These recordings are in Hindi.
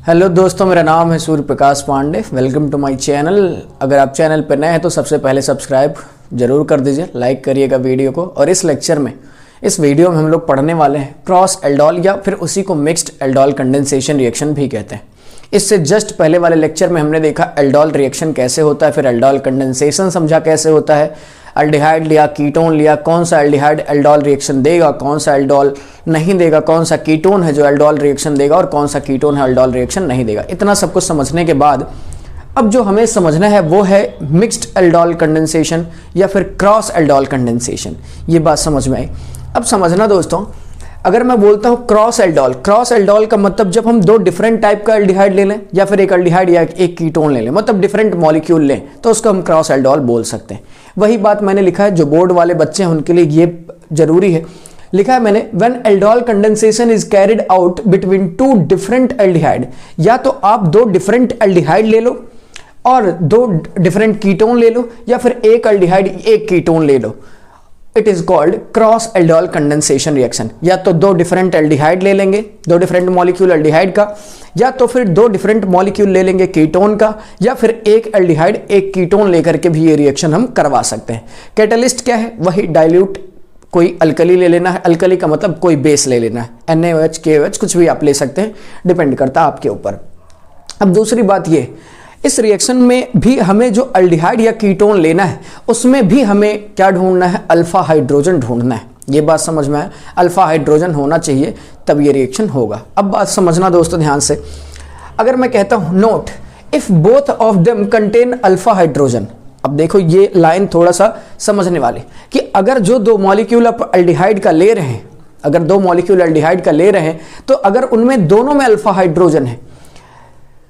हेलो दोस्तों, मेरा नाम है Surya Prakash Pandey. Welcome to my channel. अगर आप चैनल पर नए हैं तो सबसे पहले सब्सक्राइब जरूर कर दीजिए, लाइक करिएगा वीडियो को। और इस लेक्चर में, इस वीडियो में हम लोग पढ़ने वाले हैं क्रॉस एल्डोल या फिर उसी को मिक्स्ड एल्डोल कंडेंसेशन रिएक्शन भी कहते हैं। इससे जस्ट पहले वाले लेक्चर में हमने देखा एल्डोल रिएक्शन कैसे होता है, फिर एल्डोल कंडेंसेशन समझा कैसे होता है, एल्डिहाइड लिया, कीटोन लिया, कौन सा एल्डिहाइड एल्डोल रिएक्शन देगा, कौन सा एल्डोल नहीं देगा, कौन सा कीटोन है जो एल्डोल रिएक्शन देगा और कौन सा कीटोन है एल्डोल रिएक्शन नहीं देगा। इतना सब कुछ समझने के बाद अब जो हमें समझना है वो है मिक्स्ड एल्डोल कंडेंसेशन या फिर क्रॉस एल्डोल कंडेंसेशन। ये बात समझ में आई। अब समझना दोस्तों, अगर मैं बोलता हूँ क्रॉस एल्डोल का मतलब जब हम दो डिफरेंट टाइप का एल्डिहाइड ले लें या फिर एक एल्डिहाइड या एक कीटोन ले लें, मतलब डिफरेंट मॉलिक्यूल लें, तो उसको हम क्रॉस एल्डोल बोल सकते हैं। वही बात मैंने लिखा है, जो बोर्ड वाले बच्चे हैं उनके लिए ये जरूरी है। लिखा है मैंने, when aldol condensation is carried out between two different aldehyde, या तो आप दो डिफरेंट एल्डिहाइड ले लो और दो डिफरेंट कीटोन ले लो, या फिर एक एल्डिहाइड एक कीटोन ले लो। It is called cross aldol condensation reaction. या तो दो डिफरेंट एल्डिहाइड ले लेंगे, दो डिफरेंट मॉलिक्यूल एल्डिहाइड का, या तो फिर दो डिफरेंट मॉलिक्यूल ले लेंगे कीटोन का, या फिर एक एल्डिहाइड एक कीटोन लेकर के भी ये रिएक्शन हम करवा सकते हैं। कैटलिस्ट क्या है? वही डाइल्यूट कोई अल्कली ले लेना है। अल्कली का मतलब कोई बेस ले लेना है, NaOH KOH कुछ भी आप ले सकते हैं, डिपेंड करता है आपके ऊपर। अब दूसरी बात ये, इस रिएक्शन में भी हमें जो एल्डिहाइड या कीटोन लेना है उसमें भी हमें क्या ढूंढना है? अल्फा हाइड्रोजन ढूंढना है। ये बात समझ में आए, अल्फा हाइड्रोजन होना चाहिए तब ये रिएक्शन होगा। अब बात समझना दोस्तों ध्यान से, अगर मैं कहता हूं note if both of them contain alpha hydrogen. अब देखो ये लाइन थोड़ा सा समझने वाली कि अगर जो दो मॉलिक्यूल आप एल्डिहाइड का ले रहे हैं, अगर दो मॉलिक्यूल एल्डिहाइड का ले रहे हैं तो अगर उनमें दोनों में अल्फा हाइड्रोजन है,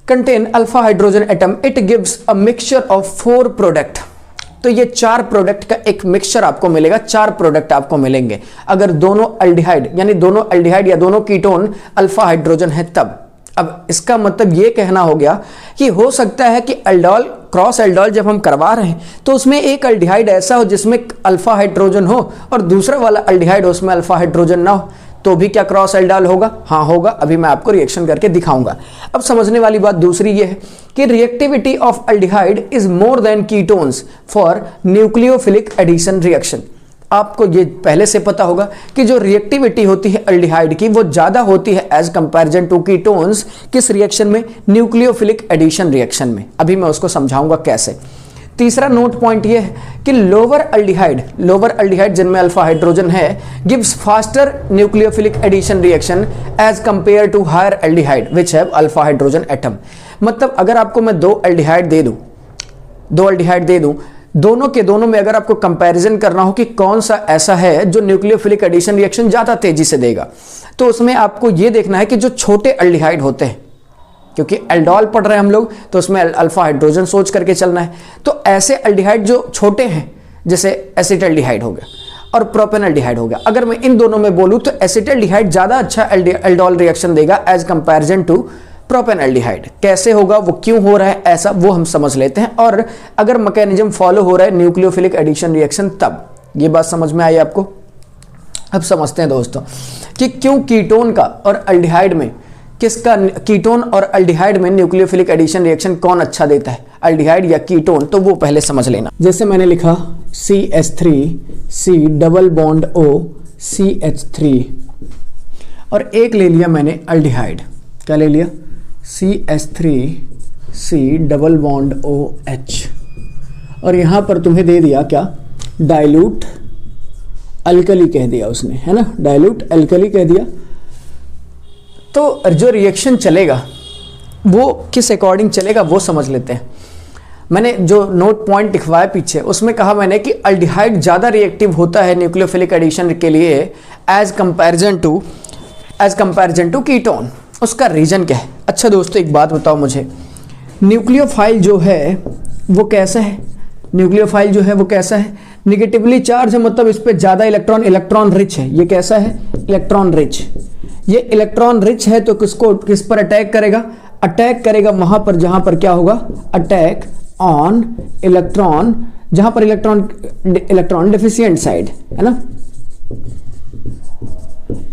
contain alpha hydrogen atom, it gives a mixture of 4 product. तो ये 4 प्रोडक्ट का एक मिक्सचर आपको मिलेगा, 4 प्रोडक्ट आपको मिलेंगे अगर दोनों एल्डिहाइड यानी दोनों एल्डिहाइड या दोनों कीटोन अल्फा हाइड्रोजन है तब। अब इसका मतलब ये कहना हो गया कि हो सकता है कि एल्डोल क्रॉस एल्डोल जब हम करवा रहे हैं तो उसमें एक एल्डिहाइड ऐसा हो जिसमें अल्फा हाइड्रोजन हो और दूसरा वाला एल्डिहाइड उसमें अल्फा हाइड्रोजन ना हो, तो भी क्या क्रॉस एल्डोल होगा? हाँ होगा। अभी मैं आपको रिएक्शन करके दिखाऊंगा। अब समझने वाली बात दूसरी ये है कि reactivity of aldehyde is more than ketones for nucleophilic addition reaction. आपको ये पहले से पता होगा कि जो रिएक्टिविटी होती है एल्डिहाइड की वो ज्यादा होती है एज कंपैरिजन टू कीटोन्स। किस रिएक्शन में? न्यूक्लियोफिलिक एडिशन रिएक्शन में। अभी मैं उसको समझाऊंगा कैसे। तीसरा नोट पॉइंट ये है कि लोअर एल्डिहाइड जिनमें अल्फा हाइड्रोजन है gives faster nucleophilic addition reaction as compare to higher aldehyde which have alpha hydrogen atom. मतलब अगर आपको मैं दो एल्डिहाइड दे दूं, दोनों के दोनों में अगर आपको कंपैरिजन करना हो कि कौन सा ऐसा है जो न्यूक्लियोफिलिक एडिशन रिएक्शन ज्यादा तेजी से देगा, तो उसमें आपको यह देखना है कि जो छोटे एल्डिहाइड होते हैं, क्योंकि एल्डोल पढ़ रहे हैं हम लोग तो उसमें अल्फा हाइड्रोजन सोच करके चलना है, तो ऐसे एल्डिहाइड जो छोटे हैं जैसे एसिटाल्डिहाइड हो गया और प्रोपेनल्डिहाइड हो गया, अगर मैं इन दोनों में बोलूं तो एसिटाल्डिहाइड ज्यादा अच्छा एल्डोल रिएक्शन देगा एज कंपैरिजन टू प्रोपेनल्डिहाइड। कैसे होगा, वो क्यों हो रहा है ऐसा, वो हम समझ लेते हैं। और अगर मैकेनिज्म फॉलो हो रहा है न्यूक्लियोफिलिक एडिशन रिएक्शन तब। ये बात समझ में आई आपको? अब समझते हैं दोस्तों कि क्यों कीटोन का और एल्डिहाइड में, किसका कीटोन और एल्डिहाइड में न्यूक्लियोफिलिक एडिशन रिएक्शन कौन अच्छा देता है, एल्डिहाइड या कीटोन, तो वो पहले समझ लेना। जैसे मैंने लिखा CH3C double bond O CH3 और एक ले लिया मैंने एल्डिहाइड, क्या ले लिया? CH3C डबल बॉन्ड OH और यहां पर तुम्हें दे दिया क्या? डाइल्यूट अल्कली कह दिया उसने, है ना, डाइल्यूट अल्कली कह दिया। तो जो रिएक्शन चलेगा वो किस अकॉर्डिंग चलेगा वो समझ लेते हैं। मैंने जो नोट पॉइंट लिखवाया पीछे उसमें कहा मैंने कि एल्डिहाइड ज्यादा रिएक्टिव होता है न्यूक्लियोफिलिक एडिशन के लिए एज कंपैरिजन टू कीटोन। उसका रीजन क्या है? अच्छा दोस्तों एक बात बताओ मुझे, न्यूक्लियोफाइल जो है वो कैसा है? न्यूक्लियोफाइल जो है वो कैसा है? निगेटिवली चार्ज है, मतलब इस पे ज्यादा इलेक्ट्रॉन रिच है। ये कैसा है? Electron rich. ये इलेक्ट्रॉन रिच है तो किस पर अटैक करेगा? अटैक करेगा वहां पर जहां पर क्या होगा? अटैक ऑन इलेक्ट्रॉन, जहां पर इलेक्ट्रॉन डेफिशिएंट साइड, है ना।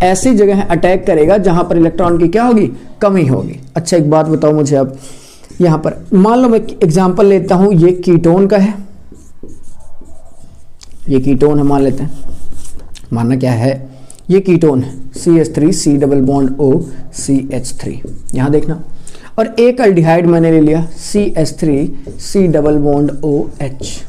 ऐसी जगह अटैक करेगा जहां पर इलेक्ट्रॉन की क्या होगी, कमी होगी। अच्छा एक बात बताओ मुझे, अब यहां पर मान लो मैं एग्जांपल लेता हूं, ये कीटोन का है, ये कीटोन है मान लेते हैं, मानना क्या है, ये कीटोन है CH3 C double bond O CH3, यहां देखना, और एक अल्डिहाइड मैंने ले लिया CH3 C double bond OH।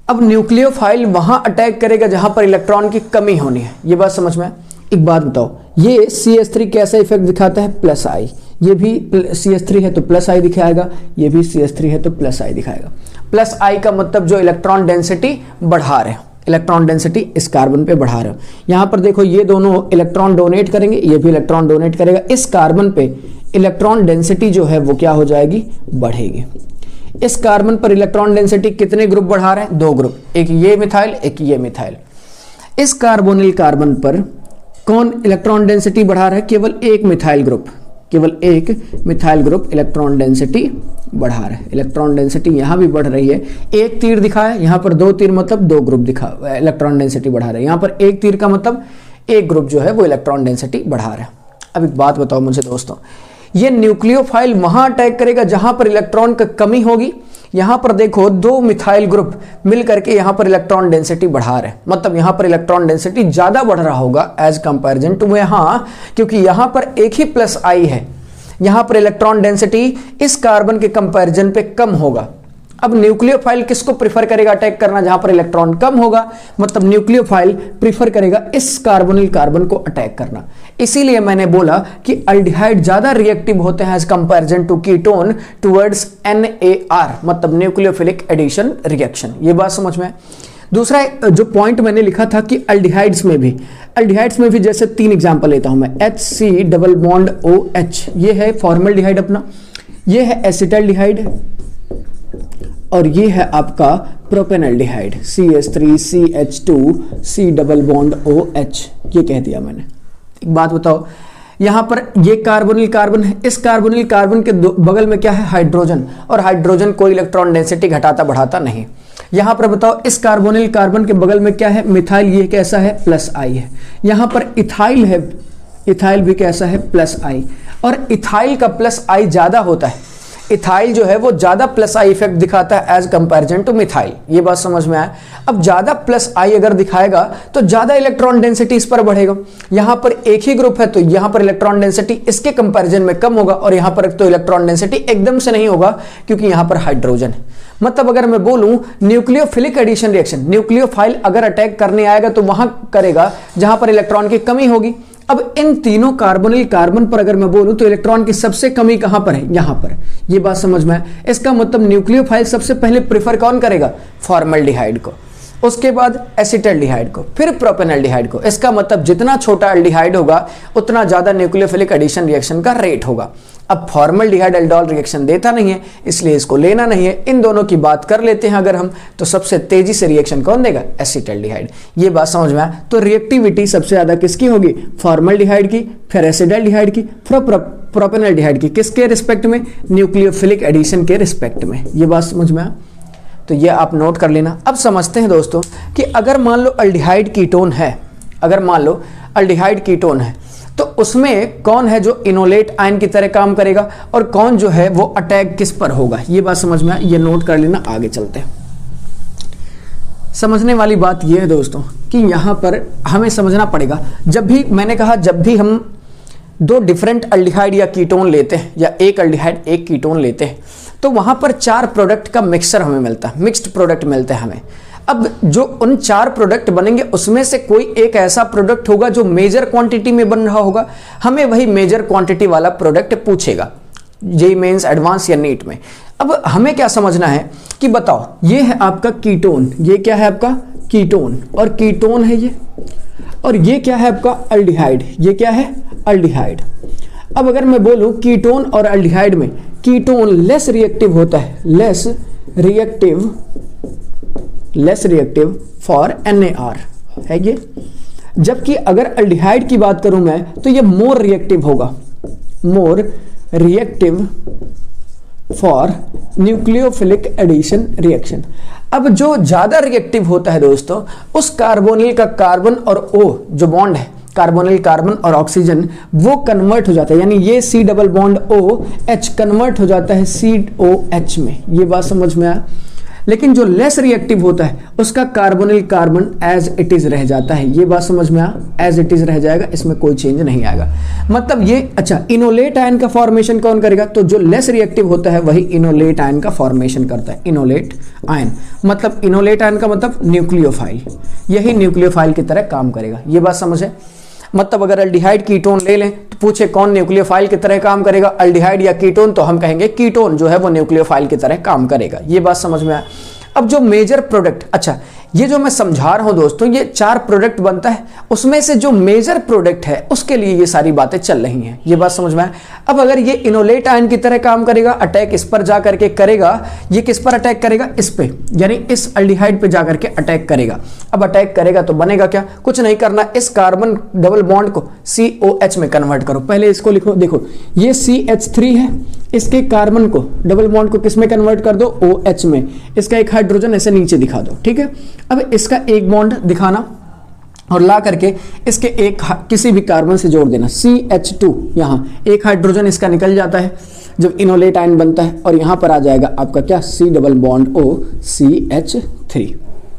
अब न्यूक्लियोफाइल वहां अटैक करेगा जहां पर इलेक्ट्रॉन की कमी होनी है, ये बात समझ में है। एक बात बताओ, ये CH3 कैसा इफेक्ट दिखाता है, प्लस आई, ये भी CH3 है तो प्लस आई दिखाएगा, ये भी CH3 है तो प्लस आई दिखाएगा। प्लस आई का मतलब जो इलेक्ट्रॉन डेंसिटी बढ़ा रहे हो, इलेक्ट्रॉन डेंसिटी इस कार्बन पे बढ़ा रहे हो। यहां पर देखो ये दोनों इलेक्ट्रॉन डोनेट करेंगे, ये भी इलेक्ट्रॉन डोनेट करेगा, इस कार्बन पे इलेक्ट्रॉन डेंसिटी जो है वो क्या हो जाएगी, बढ़ेगी। इस कार्बन पर इलेक्ट्रॉन डेंसिटी कितने ग्रुप बढ़ा रहे हैं, 2 ग्रुप, एक ये मिथाइल एक ये मिथाइल। इस कार्बोनिल कार्बन पर कौन इलेक्ट्रॉन डेंसिटी बढ़ा रहा है, केवल एक मिथाइल ग्रुप, केवल एक मिथाइल ग्रुप इलेक्ट्रॉन डेंसिटी बढ़ा रहा है। इलेक्ट्रॉन डेंसिटी यहां भी बढ़ रही है, एक तीर दिखाया, यहां पर 2 तीर मतलब 2 ग्रुप दिखा, इलेक्ट्रॉन डेंसिटी बढ़ा रहा है। यहां पर एक तीर का मतलब एक ग्रुप जो है वो इलेक्ट्रॉन डेंसिटी बढ़ा रहा है। अब एक बात बताओ मुझे दोस्तों, ये न्यूक्लियोफाइल वहां अटैक करेगा जहां पर इलेक्ट्रॉन की कमी होगी। यहां पर देखो 2 मिथाइल ग्रुप मिल करके यहां पर इलेक्ट्रॉन डेंसिटी बढ़ा रहे हैं, मतलब यहां पर इलेक्ट्रॉन डेंसिटी ज्यादा बढ़ रहा होगा एज कंपैरिजन टू यहां, क्योंकि यहां पर एक ही प्लस आई है, यहां पर इलेक्ट्रॉन डेंसिटी इस कार्बन के कंपैरिजन पे कम होगा। अब न्यूक्लियोफाइल किसको प्रिफर करेगा अटैक करना, जहां पर इलेक्ट्रॉन कम होगा, मतलब न्यूक्लियोफाइल प्रिफर करेगा इस कार्बोनिल कार्बन को अटैक करना। इसीलिए मैंने बोला कि अल्डिहाइड ज्यादा रिएक्टिव होते हैं as comparison to ketone towards NAR, मतलब न्यूक्लियोफिलिक एडिशन रिएक्शन। ये बात समझ में है। दूसरा जो पॉइंट मैंने लिखा था कि अल्डिहाइड्स में भी जैसे 3 एग्जांपल लेता हूं मैं, HC डबल बॉन्ड OH, ये है फॉर्मल्डिहाइड अपना, ये है एसिटाल्डिहाइड, और ये है आपका propanaldehyde CH3 CH2 C double bond OH, ये कह दिया मैंने। एक बात बताओ, यहां पर ये कार्बोनिल कार्बन है, इस कार्बोनिल कार्बन के बगल में क्या है, हाइड्रोजन, और हाइड्रोजन कोई इलेक्ट्रॉन डेंसिटी घटाता बढ़ाता नहीं। यहां पर बताओ इस कार्बोनिल कार्बन के बगल में क्या है, मिथाइल, ये कैसा है, प्लस आई है। यहां पर इथाइल है, इथाइल भी कैसा है, प्लस आई, और इथाइल का प्लस आई ज्यादा होता है, इथाइल जो है वो ज्यादा प्लस आई इफेक्ट दिखाता है एज कंपैरिजन टू मिथाइल। ये बात समझ में आया। अब ज्यादा प्लस आई अगर दिखाएगा तो ज्यादा इलेक्ट्रॉन डेंसिटी इस पर बढ़ेगा। यहां पर एक ही ग्रुप है तो यहां पर इलेक्ट्रॉन डेंसिटी इसके कंपैरिजन में कम होगा, और यहां पर तो इलेक्ट्रॉन डेंसिटी एकदम से नहीं होगा क्योंकि यहां पर हाइड्रोजन है। मतलब अगर मैं बोलूं न्यूक्लियोफिलिक एडिशन रिएक्शन, न्यूक्लियोफाइल अगर अटैक करने आएगा तो वहां करेगा जहां पर इलेक्ट्रॉन की कमी होगी। अब इन तीनों कार्बोनिल कार्बन पर अगर मैं बोलूं तो इलेक्ट्रॉन की सबसे कमी कहां पर है, यहां पर। ये बात समझ में है। इसका मतलब न्यूक्लियोफाइल सबसे पहले प्रेफर कौन करेगा, फॉर्मल्डिहाइड को, उसके बाद एसिटाल्डिहाइड को, फिर प्रोपेनल्डिहाइड को। इसका मतलब जितना छोटा अल्डिहाइड होगा उतना ज्यादा न्यूक्लियोफिलिक एडिशन रिएक्शन का रेट होगा। अब फॉर्मल्डिहाइड एल्डोल रिएक्शन देता नहीं है इसलिए इसको लेना नहीं है। इन दोनों की बात कर लेते हैं अगर हम, तो सबसे तेजी से रिएक्शन कौन देगा, एसिटाल्डिहाइड। ये बात समझ में आया। तो रिएक्टिविटी सबसे ज्यादा किसकी होगी, फॉर्मल्डिहाइड की, फिर एसिटाल्डिहाइड की, फिर प्रोपेनल्डिहाइड की। किसके रिस्पेक्ट में, न्यूक्लियोफिलिक एडिशन के रिस्पेक्ट में। ये बात समझ में आया, तो ये आप नोट कर लेना। अब समझते हैं दोस्तों कि अगर मान लो अल्डिहाइड कीटोन है, अगर मान लो अल्डिहाइड कीटोन है तो उसमें कौन है जो इनोलेट आयन की तरह काम करेगा और कौन जो है वो अटैक किस पर होगा। ये बात समझ में आए, ये नोट कर लेना। आगे चलते हैं। समझने वाली बात ये है दोस्तों कि यहां पर हमें समझना पड़ेगा, जब भी मैंने कहा जब भी हम 2 डिफरेंट अल्डिहाइड या कीटोन लेते हैं या एक अल्डिहाइड एक कीटोन लेते हैं तो वहां पर 4 प्रोडक्ट का मिक्सचर हमें मिलता है, मिक्स्ड प्रोडक्ट मिलते हैं हमें। अब जो उन 4 प्रोडक्ट बनेंगे उसमें से कोई एक ऐसा प्रोडक्ट होगा जो मेजर क्वांटिटी में बन रहा होगा, हमें वही मेजर क्वांटिटी वाला प्रोडक्ट पूछेगा जेईई मेंस एडवांस या नीट में। अब हमें क्या समझना है कि बताओ ये है आपका कीटोन, ये क्या है आपका कीटोन, और कीटोन है ये, और ये क्या है आपका अल्डिहाइड, ये क्या है अल्डिहाइड। अब अगर मैं बोलूं कीटोन और अल्डिहाइड में कीटोन लेस रिएक्टिव होता है, लेस रिएक्टिव फॉर NAR है ये, जबकि अगर अल्डिहाइड की बात करूं मैं तो ये मोर रिएक्टिव होगा, more reactive for nucleophilic addition reaction. अब जो ज्यादा रिएक्टिव होता है दोस्तों, उस कार्बोनिल का कार्बन और O जो बॉन्ड है, कार्बोनिल कार्बन और ऑक्सीजन, वो कन्वर्ट हो जाता है, यानी ये C double bond OH convert हो जाता है COH में। ये बात समझ में आया। लेकिन जो लेस रिएक्टिव होता है उसका carbonyl carbon as it is रह जाता है। ये बात समझ में आया, एज इट इज रह जाएगा, इसमें कोई चेंज नहीं आएगा। मतलब ये अच्छा, इनोलेट आयन का फॉर्मेशन कौन करेगा? तो जो लेस रिएक्टिव होता है वही इनोलेट आयन का फॉर्मेशन करता है। इनोलेट आयन मतलब, इनोलेट आयन का मतलब न्यूक्लियोफाइल, यही न्यूक्लियोफाइल की तरह काम करेगा। ये बात समझे? मतलब अगर अल्डिहाइड कीटोन ले लें तो पूछे कौन न्यूक्लियोफाइल की तरह काम करेगा, अल्डिहाइड या कीटोन, तो हम कहेंगे कीटोन जो है वो न्यूक्लियोफाइल की तरह काम करेगा। ये बात समझ में आया। अब जो मेजर प्रोडक्ट, अच्छा ये जो मैं समझा रहा हूं दोस्तों, ये 4 प्रोडक्ट बनता है, उसमें से जो मेजर प्रोडक्ट है उसके लिए ये सारी बातें चल रही हैं। ये बात समझ में आया। अब अगर ये इनोलेट आयन की तरह काम करेगा, अटैक इस पर जा करके करेगा, ये किस पर अटैक करेगा? इस पे, यानी इस अल्डिहाइड पे जा करके अटैक करेगा। अब अटैक करेगा तो बनेगा क्या? कुछ नहीं करना, इस कार्बन डबल बॉन्ड को COH में कन्वर्ट करो। पहले इसको लिखो, देखो ये CH3 है, इसके कार्बन को डबल बॉन्ड को किस में कन्वर्ट कर दो? OH में। इसका एक हाइड्रोजन ऐसे नीचे दिखा दो, ठीक है। अब इसका एक बॉन्ड दिखाना और ला करके इसके एक किसी भी कार्बन से जोड़ देना, CH2, यहां एक हाइड्रोजन इसका निकल जाता है जब इनोलेट आयन बनता है, और यहां पर आ जाएगा आपका क्या? C double bond O CH3।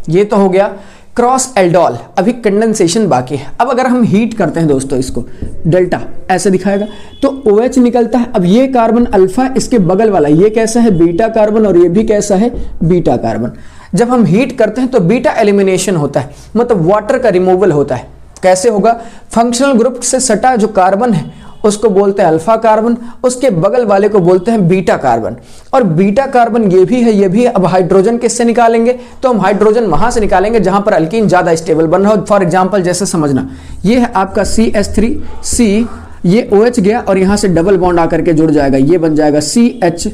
ये तो हो गया क्रॉस एल्डोल। अभी कंडेंसेशन बाकी है। अब अगर हम हीट करते हैं दोस्तों, इसको डेल्टा ऐसे दिखाएगा तो OH निकलता है। अब ये कार्बन अल्फा, इसके बगल वाला ये कैसा है? बीटा कार्बन, और ये भी कैसा है? Beta carbon. जब हम हीट करते हैं तो बीटा एलिमिनेशन होता है, मतलब वाटर का रिमूवल होता है। कैसे होगा? फंक्शनल ग्रुप से सटा जो कार्बन है उसको बोलते हैं अल्फा कार्बन, उसके बगल वाले को बोलते हैं बीटा कार्बन। और बीटा कार्बन ये भी है, ये भी है। अब हाइड्रोजन किससे निकालेंगे? तो हम हाइड्रोजन वहां से निकालेंगे जहां पर अल्कीन ज्यादा स्टेबल बन रहा हो। फॉर एग्जांपल जैसे समझना, ये है आपका CH3, C, ये OH गया और यहां से डबल बॉन्ड आकर के जुड़ जाएगा, ये बन जाएगा CH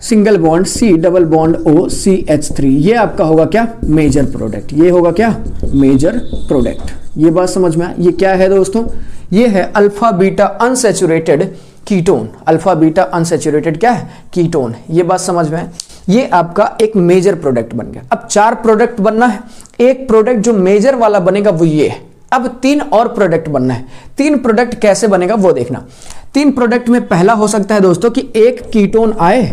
single bond C double bond O CH3। ये आपका होगा क्या? Major product. ये होगा क्या? Major product. ये बात समझ में आया। ये क्या है दोस्तों? ये है alpha beta unsaturated ketone. Alpha beta unsaturated क्या है? कीटोन। ये बात समझ में आया। ये आपका एक मेजर प्रोडक्ट बन गया। अब 4 प्रोडक्ट बनना है, एक प्रोडक्ट जो मेजर वाला बनेगा वो ये है। अब 3 और प्रोडक्ट बनना है। 3 प्रोडक्ट कैसे बनेगा वो देखना। 3 प्रोडक्ट में पहला हो सकता है दोस्तों कि एक कीटोन आए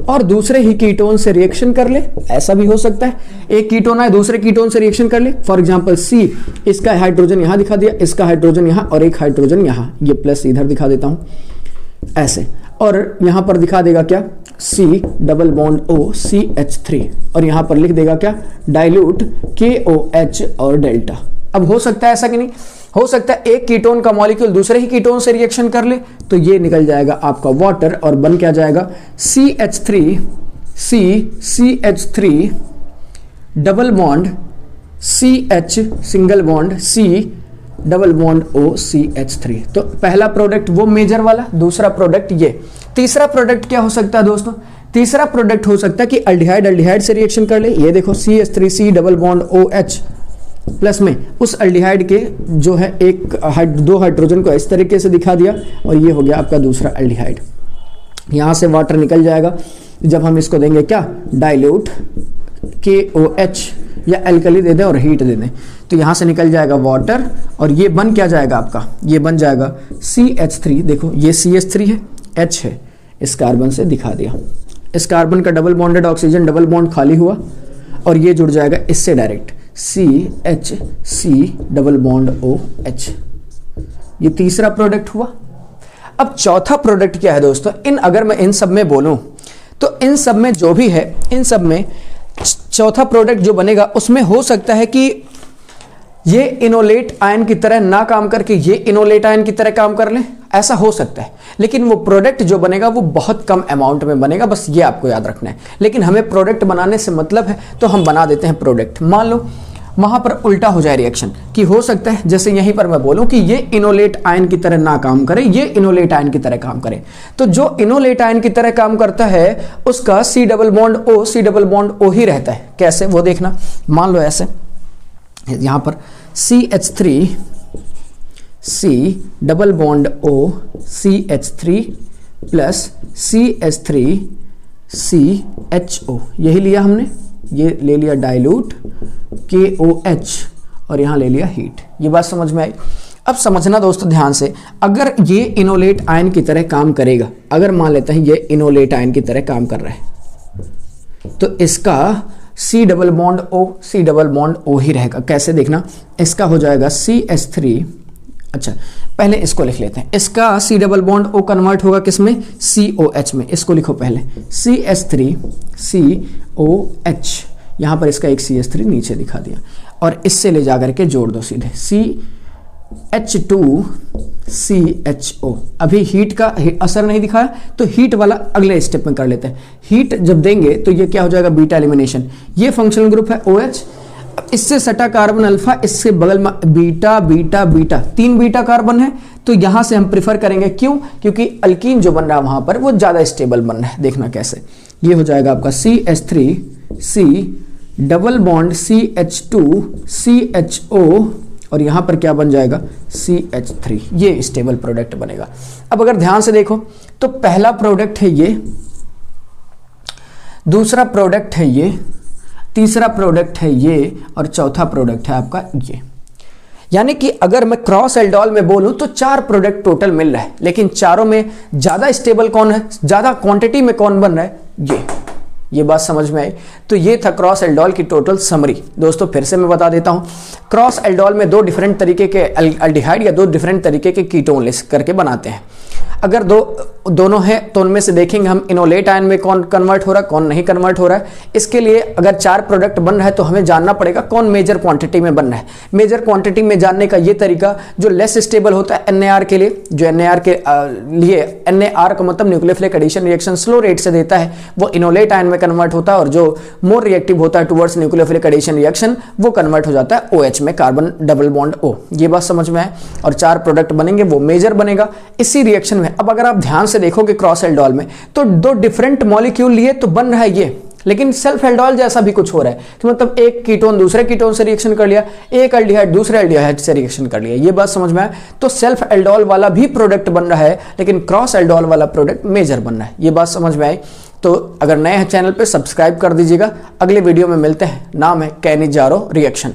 और दूसरे ही कीटोन से रिएक्शन कर ले, ऐसा भी हो सकता है। एक कीटोन आए दूसरे कीटोन से रिएक्शन कर ले। फॉर एग्जांपल C, इसका हाइड्रोजन यहां दिखा दिया, इसका हाइड्रोजन यहां और एक हाइड्रोजन यहां, ये प्लस इधर दिखा देता हूं ऐसे, और यहां पर दिखा देगा क्या? C double bond O CH3, और यहां पर लिख देगा क्या? डाइल्यूट KOH और डेल्टा। अब हो सकता है ऐसा कि नहीं? हो सकता है एक कीटोन का मॉलिक्यूल दूसरे ही कीटोन से रिएक्शन कर ले, तो ये निकल जाएगा आपका वाटर और बन क्या जाएगा? CH3 double bond CH single bond C double bond O CH3। तो पहला प्रोडक्ट वो मेजर वाला, दूसरा प्रोडक्ट ये। तीसरा प्रोडक्ट क्या हो सकता है दोस्तों? तीसरा प्रोडक्ट हो सकता है कि अल्डिहाइड अल्डिहाइड से रिएक्शन कर ले। ये देखो CH3C double bond OH plus में उस अल्डिहाइड के जो है दो हाइड्रोजन को इस तरीके से दिखा दिया, और ये हो गया आपका दूसरा अल्डिहाइड। यहां से वाटर निकल जाएगा जब हम इसको देंगे क्या? डाइल्यूट KOH, या एल्कली दे दें और हीट दे दें, तो यहां से निकल जाएगा वाटर, और ये बन क्या जाएगा आपका? ये बन जाएगा CH3। देखो ये CH3 है, H है, इस कार्बन से दिखा दिया। इस कार्बन का double bonded oxygen double bond खाली हुआ और ये जुड़ जाएगा इससे direct, CH double bond OH। ये तीसरा प्रोडक्ट हुआ। अब चौथा प्रोडक्ट क्या है दोस्तों? अगर मैं इन सब में बोलूं तो इन सब में जो भी है, इन सब में चौथा प्रोडक्ट जो बनेगा उसमें हो सकता है कि ये इनोलेट आयन की तरह ना काम करके ये इनोलेट आयन की तरह काम कर ले, ऐसा हो सकता है। लेकिन वो प्रोडक्ट जो बनेगा वो बहुत कम अमाउंट में बनेगा, बस ये आपको याद रखना है। लेकिन हमें प्रोडक्ट बनाने से मतलब है तो हम बना देते हैं प्रोडक्ट। मान लो वहां पर उल्टा हो जाए रिएक्शन, कि हो सकता है जैसे यहीं पर मैं बोलूं कि ये इनोलेट आयन की तरह ना काम करे, ये इनोलेट आयन की तरह काम करे। तो जो इनोलेट आयन की तरह काम करता है उसका C डबल बॉन्ड O ही रहता है। कैसे वो देखना। मान लो ऐसे, यहां पर CH3 C double bond O CH3 plus CH3 CHO, यही लिया हमने, ये ले लिया डाइल्यूट KOH और यहाँ ले लिया हीट। ये बात समझ में आई। अब समझना दोस्तों ध्यान से, अगर ये इनोलेट आयन की तरह काम करेगा, अगर मान लेते हैं ये इनोलेट आयन की तरह काम कर रहा है, तो इसका C डबल बॉन्ड O ही रहेगा। कैसे देखना, इसका हो जाएगा CH3, अच्छा पहले इसको लिख लेते हैं, इसका C double bond O convert होगा किसमें, COH में। इसको लिखो पहले CH3 COH, यहां पर इसका एक CH3 नीचे दिखा दिया और इससे ले जाकर के जोड़ दो सीधे CH2 CHO। अभी हीट का असर नहीं दिखाया तो हीट वाला अगले स्टेप में कर लेते हैं। हीट जब देंगे तो ये क्या हो जाएगा, बीटा एलिमिनेशन। ये फंक्शनल ग्रुप है OH, इससे सटा कार्बन अल्फा, इससे बगल में beta beta beta, 3 beta carbon है, तो यहां से हम प्रिफर करेंगे। क्यों, क्योंकि अल्कीन जो बन रहा है वहां पर वो ज्यादा स्टेबल बन रहा है। देखना कैसे, ये हो जाएगा आपका CH3 C double bond CH2 CHO और यहां पर क्या बन जाएगा CH3, ये स्टेबल प्रोडक्ट बनेगा। अब अगर ध्यान से देखो तो पहला प्रोडक्ट है ये, दूसरा प्रोडक्ट है ये, तीसरा प्रोडक्ट है ये और चौथा प्रोडक्ट है आपका ये। यानी कि अगर मैं क्रॉस एल्डोल में बोलूं तो 4 प्रोडक्ट टोटल मिल रहा है, लेकिन चारों में ज्यादा स्टेबल कौन है, ज्यादा क्वांटिटी में कौन बन रहा है, ये बात समझ में आई। तो ये था क्रॉस एल्डोल की टोटल समरी। दोस्तों फिर से मैं बता देता हूं, क्रॉस एल्डोल में 2 डिफरेंट तरीके के अल्डिहाइड या 2 डिफरेंट तरीके के कीटोन लिस्ट करके बनाते हैं। अगर दोनों हैं तो उनमें से देखेंगे हम इनोलेट आयन में कौन कन्वर्ट हो रहा है, कौन नहीं कन्वर्ट हो रहा है। इसके लिए अगर 4 प्रोडक्ट बन रहा है तो हमें जानना पड़ेगा कौन मेजर क्वांटिटी में बन रहा है। मेजर क्वांटिटी में जानने का ये तरीका, जो लेस स्टेबल होता है NAR के लिए, जो NAR के लिए, NAR का मतलब nucleophilic addition reaction slow rate से देता है, वो इनोलेट आयन में कन्वर्ट होता है, और जो मोर रिएक्टिव होता है टुवर्ड्स न्यूक्लियोफिलिक एडिशन रिएक्शन, वो कन्वर्ट हो जाता है OH में, कार्बन डबल बॉन्ड O। ये बात समझ में आए। और 4 प्रोडक्ट बनेंगे, वो मेजर बनेगा इसी रिएक्शन में। अब अगर आप ध्यान से देखोगे क्रॉस एल्डोल में तो 2 डिफरेंट मॉलिक्यूल लिए तो बन रहा है ये, लेकिन सेल्फ एल्डोल जैसा भी कुछ हो रहा है कि मतलब एक कीटोन दूसरे कीटोन से रिएक्शन कर लिया, एक एल्डिहाइड दूसरे एल्डिहाइड से रिएक्शन कर लिया। ये बात समझ में आए। तो सेल्फ एल्डोल वाला भी प्रोडक्ट बन रहा है, लेकिन क्रॉस एल्डोल वाला प्रोडक्ट मेजर बन रहा है। ये बात समझ में आई। तो अगर नए हैं चैनल पे सब्सक्राइब कर दीजिएगा। अगले वीडियो में मिलते हैं। नाम है कैनिजारो रिएक्शन।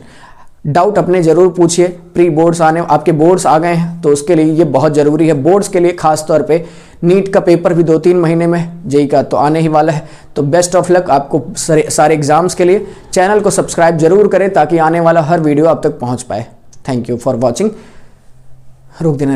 डाउट अपने जरूर पूछिए। प्री बोर्ड्स आने, आपके बोर्ड्स आ गए हैं तो उसके लिए ये बहुत जरूरी है। बोर्ड्स के लिए खास तौर पे नीट का पेपर भी 2-3 महीने में, जेई का तो आने ही वाला है। तो बेस्ट ऑफ लक आपको सारे एग्जाम्स के लिए। चैनल को सब्सक्राइब जरूर करें ताकि आने वाला हर वीडियो आप तक पहुंच पाए। Thank you for watching. रोक देना।